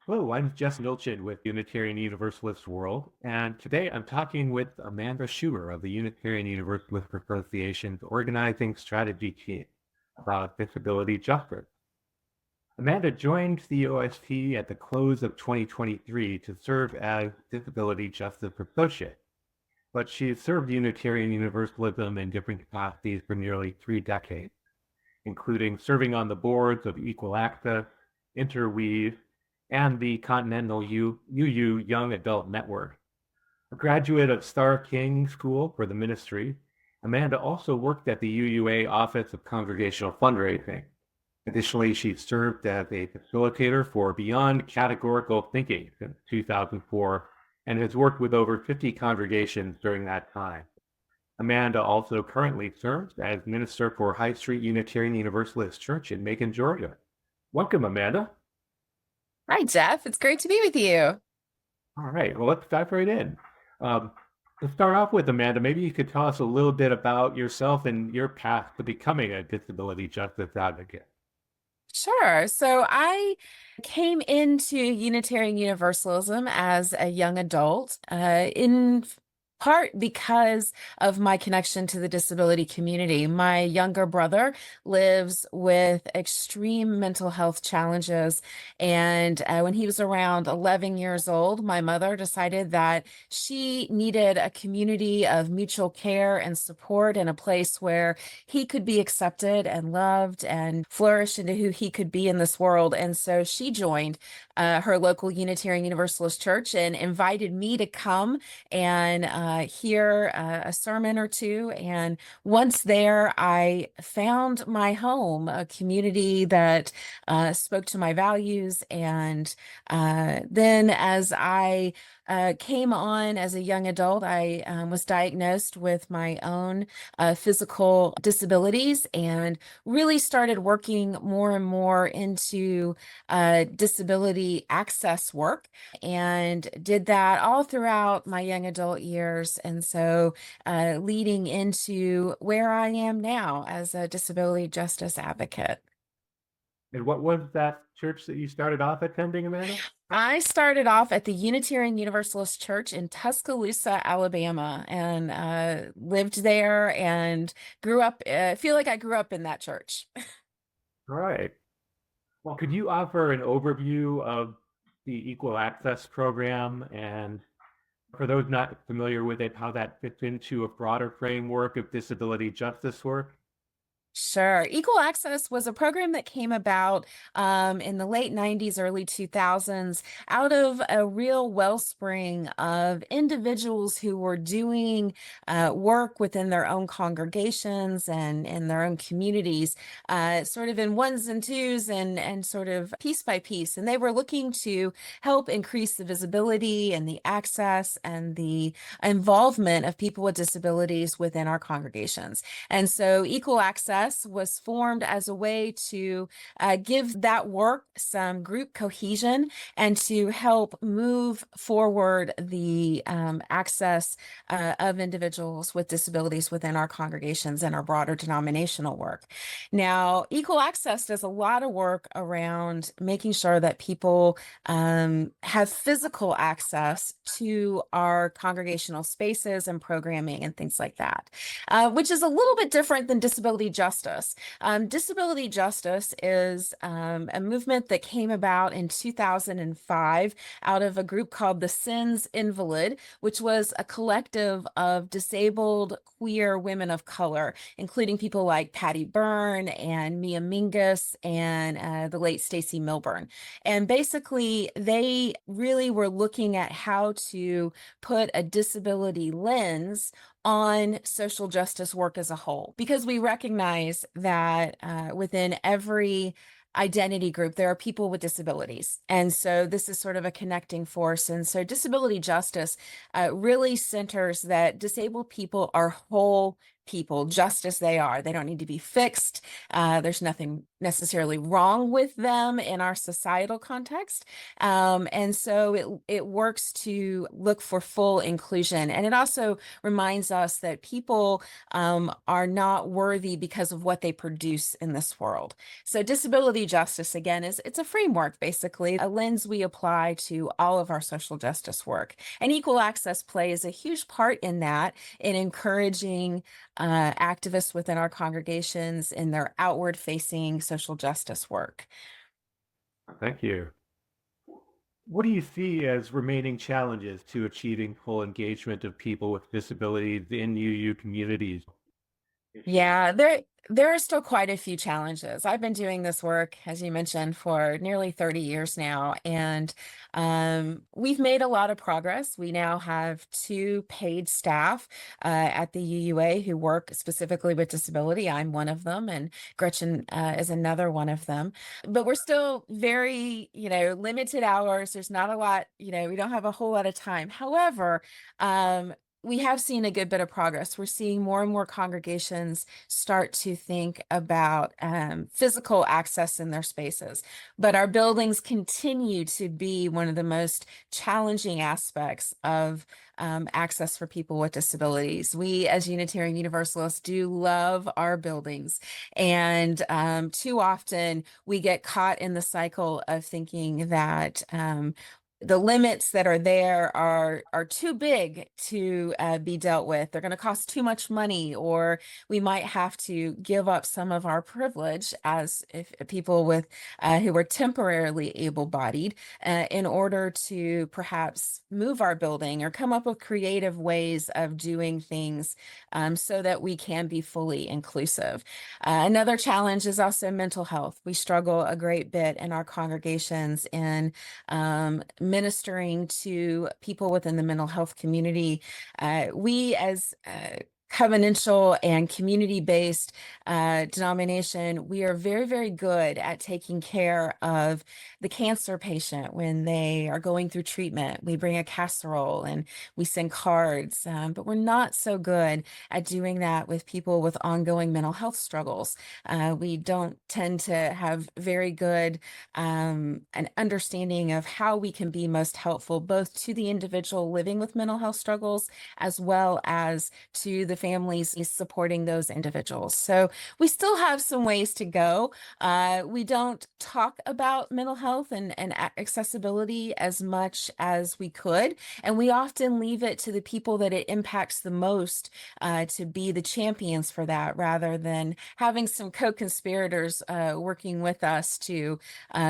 Hello, I'm Jess Milchen with Unitarian Universalist World, and today I'm talking with Amanda Schuber of the Unitarian Universalist Association's organizing strategy team about disability justice. Amanda joined the OST at the close of 2023 to serve as Disability Justice Associate, but she has served Unitarian Universalism in different capacities for nearly 3 decades, including serving on the boards of Equal Access, Interweave, and the Continental UU Young Adult Network. A graduate of Starr King School for the Ministry, Amanda also worked at the UUA Office of Congregational Fundraising. Additionally, she served as a facilitator for Beyond Categorical Thinking since 2004 and has worked with over 50 congregations during that time. Amanda also currently serves as minister for High Street Unitarian Universalist Church in Macon, Georgia. Welcome, Amanda. Hi, Jeff. It's great to be with you. All right, well, let's dive right in. Um, to start off with, Amanda, maybe you could tell us a little bit about yourself and your path to becoming a disability justice advocate. Sure. So I came into Unitarian Universalism as a young adult, in part because of my connection to the disability community. My younger brother lives with extreme mental health challenges. And when he was around 11 years old, my mother decided that she needed a community of mutual care and support and a place where he could be accepted and loved and flourish into who he could be in this world. And so she joined her local Unitarian Universalist church and invited me to come and hear a sermon or two. And once there, I found my home, a community that spoke to my values. And then as I came on as a young adult, I was diagnosed with my own physical disabilities and really started working more and more into disability access work and did that all throughout my young adult years. And so leading into where I am now as a disability justice advocate. And what was that church that you started off attending, Amanda? I started off at the Unitarian Universalist Church in Tuscaloosa, Alabama, and lived there and grew up. I feel like I grew up in that church. All right. Well, could you offer an overview of the Equal Access Program and, for those not familiar with it, how that fits into a broader framework of disability justice work? Sure. Equal Access was a program that came about in the late 90s, early 2000s, out of a real wellspring of individuals who were doing work within their own congregations and in their own communities, sort of in ones and twos and sort of piece by piece. And they were looking to help increase the visibility and the access and the involvement of people with disabilities within our congregations. And so Equal Access was formed as a way to give that work some group cohesion and to help move forward the access of individuals with disabilities within our congregations and our broader denominational work. Now, Equal Access does a lot of work around making sure that people have physical access to our congregational spaces and programming and things like that, which is a little bit different than disability justice. Disability justice is a movement that came about in 2005 out of a group called the Sins Invalid, which was a collective of disabled queer women of color, including people like Patty Byrne and Mia Mingus and the late Stacy Milburn. And basically, they really were looking at how to put a disability lens on social justice work as a whole, because we recognize that within every identity group, there are people with disabilities. And so this is sort of a connecting force. And so disability justice really centers that disabled people are whole people just as they are. They don't need to be fixed. There's nothing necessarily wrong with them in our societal context. And so it works to look for full inclusion. And it also reminds us that people are not worthy because of what they produce in this world. So disability justice, again, it's a framework, basically, a lens we apply to all of our social justice work. And equal access plays a huge part in that, in encouraging activists within our congregations in their outward facing social justice work. Thank you. What do you see as remaining challenges to achieving full engagement of people with disabilities in UU communities? Yeah, there are still quite a few challenges. I've been doing this work, as you mentioned, for nearly 30 years now, and we've made a lot of progress. We now have two paid staff at the UUA who work specifically with disability. I'm one of them, and Gretchen is another one of them. But we're still very, limited hours. There's not a lot, we don't have a whole lot of time. However, we have seen a good bit of progress. We're seeing more and more congregations start to think about physical access in their spaces. But our buildings continue to be one of the most challenging aspects of access for people with disabilities. We, as Unitarian Universalists, do love our buildings. And too often we get caught in the cycle of thinking that the limits that are there are too big to be dealt with. They're going to cost too much money, or we might have to give up some of our privilege as if people with who are temporarily able-bodied in order to perhaps move our building or come up with creative ways of doing things so that we can be fully inclusive. Another challenge is also mental health. We struggle a great bit in our congregations in ministering to people within the mental health community. We, as covenantal and community-based denomination, we are very, very good at taking care of the cancer patient when they are going through treatment. We bring a casserole and we send cards, but we're not so good at doing that with people with ongoing mental health struggles. We don't tend to have very good an understanding of how we can be most helpful, both to the individual living with mental health struggles, as well as to the families supporting those individuals. So we still have some ways to go. We don't talk about mental health and accessibility as much as we could, and we often leave it to the people that it impacts the most to be the champions for that, rather than having some co-conspirators working with us to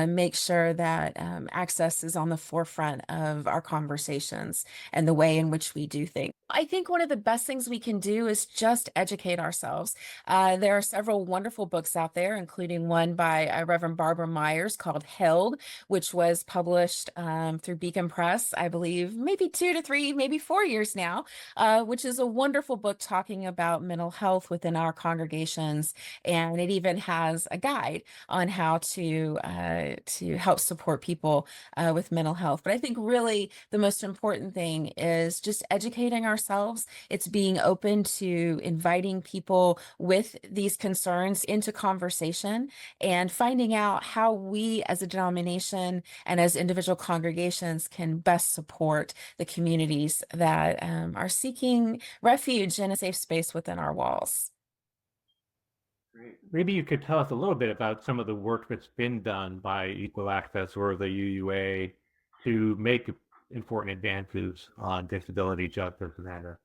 make sure that access is on the forefront of our conversations and the way in which we do things. I think one of the best things we can do is just educate ourselves. There are several wonderful books out there, including one by Reverend Barbara Myers called Held, which was published through Beacon Press, I believe, maybe 2 to 3, maybe 4 years now, which is a wonderful book talking about mental health within our congregations. And it even has a guide on how to help support people with mental health. But I think really the most important thing is just educating ourselves. It's being open to inviting people with these concerns into conversation and finding out how we as a denomination and as individual congregations can best support the communities that are seeking refuge in a safe space within our walls. Great. Maybe you could tell us a little bit about some of the work that's been done by Equal Access or the UUA to make important advances on disability justice, Amanda.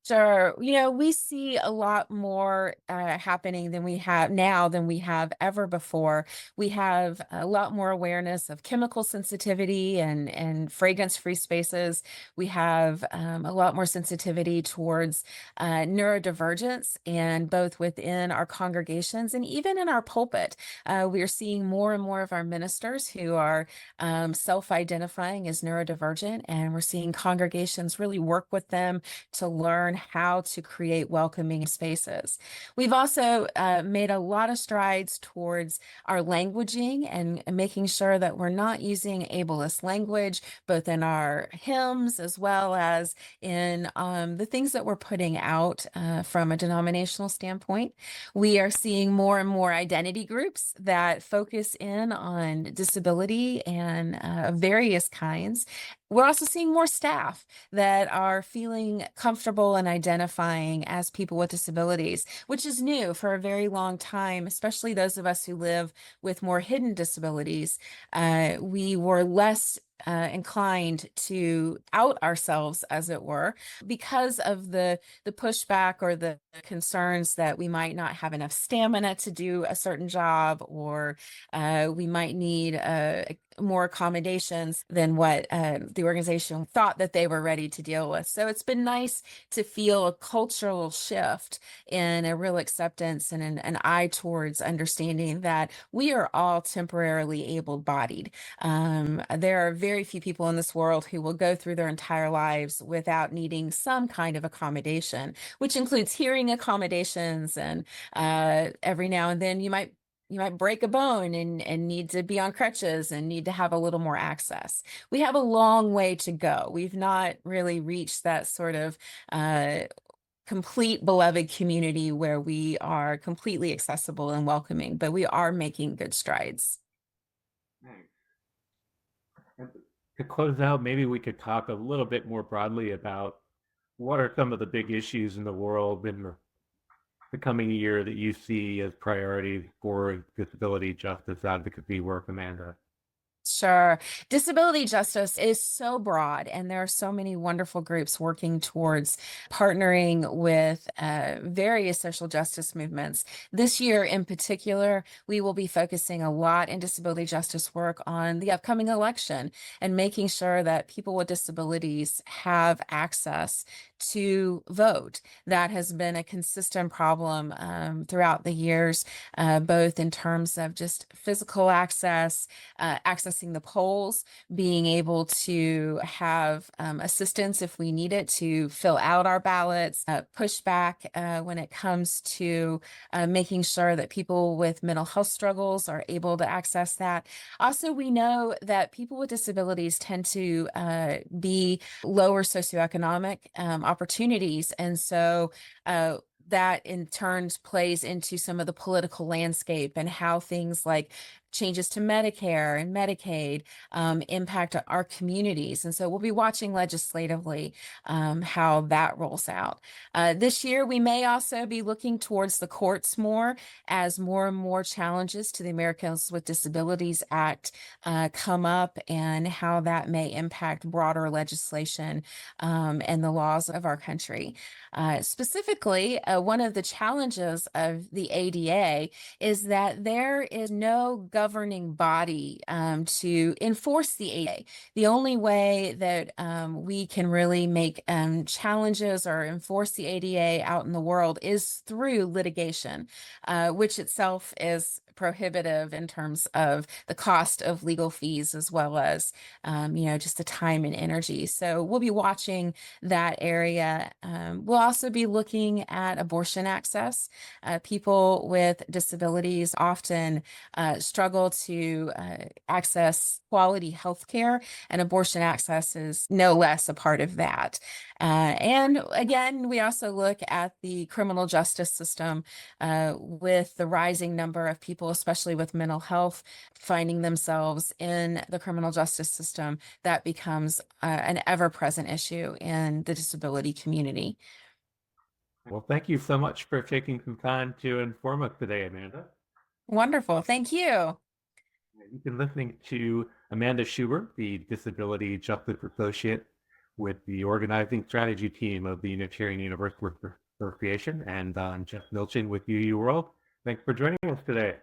Sure. We see a lot more happening than we have now than we have ever before. We have a lot more awareness of chemical sensitivity and fragrance-free spaces. We have a lot more sensitivity towards neurodivergence, and both within our congregations and even in our pulpit. We are seeing more and more of our ministers who are self-identifying as neurodivergent, and we're seeing congregations really work with them to learn learn how to create welcoming spaces. We've also made a lot of strides towards our languaging and making sure that we're not using ableist language, both in our hymns as well as in the things that we're putting out from a denominational standpoint. We are seeing more and more identity groups that focus in on disability and various kinds. We're also seeing more staff that are feeling comfortable and identifying as people with disabilities, which is new for a very long time, especially those of us who live with more hidden disabilities. We were less inclined to out ourselves, as it were, because of the pushback or the concerns that we might not have enough stamina to do a certain job, or we might need more accommodations than what the organization thought that they were ready to deal with. So it's been nice to feel a cultural shift in a real acceptance and an eye towards understanding that we are all temporarily able-bodied. There are very few people in this world who will go through their entire lives without needing some kind of accommodation, which includes hearing accommodations, and every now and then you might break a bone and need to be on crutches and need to have a little more access. We have a long way to go. We've not really reached that sort of complete beloved community where we are completely accessible and welcoming, but we are making good strides. Thanks. And to close out, maybe we could talk a little bit more broadly about what are some of the big issues in the world in the coming year that you see as priorities for disability justice advocacy work, Amanda? Sure. Disability justice is so broad, and there are so many wonderful groups working towards partnering with various social justice movements. This year, in particular, we will be focusing a lot in disability justice work on the upcoming election and making sure that people with disabilities have access to vote. That has been a consistent problem throughout the years, both in terms of just physical access, accessing the polls, being able to have assistance if we need it to fill out our ballots, pushback when it comes to making sure that people with mental health struggles are able to access that. Also, we know that people with disabilities tend to be lower socioeconomic opportunities. And so that in turn plays into some of the political landscape and how things like changes to Medicare and Medicaid impact our communities. And so we'll be watching legislatively how that rolls out. This year, we may also be looking towards the courts more as more and more challenges to the Americans with Disabilities Act come up, and how that may impact broader legislation and the laws of our country. Specifically, one of the challenges of the ADA is that there is no governing body to enforce the ADA. The only way that we can really make challenges or enforce the ADA out in the world is through litigation, which itself is prohibitive in terms of the cost of legal fees, as well as just the time and energy. So we'll be watching that area. We'll also be looking at abortion access. People with disabilities often struggle to access quality health care, and abortion access is no less a part of that. And again, we also look at the criminal justice system with the rising number of people, especially with mental health, finding themselves in the criminal justice system. That becomes an ever-present issue in the disability community. Well, thank you so much for taking some time to inform us today, Amanda. Wonderful. Thank you. You've been listening to Amanda Schuber, the Disability Justice Associate with the organizing strategy team of the Unitarian Universalist Association, and I'm Jeff Milchen with UU World. Thanks for joining us today.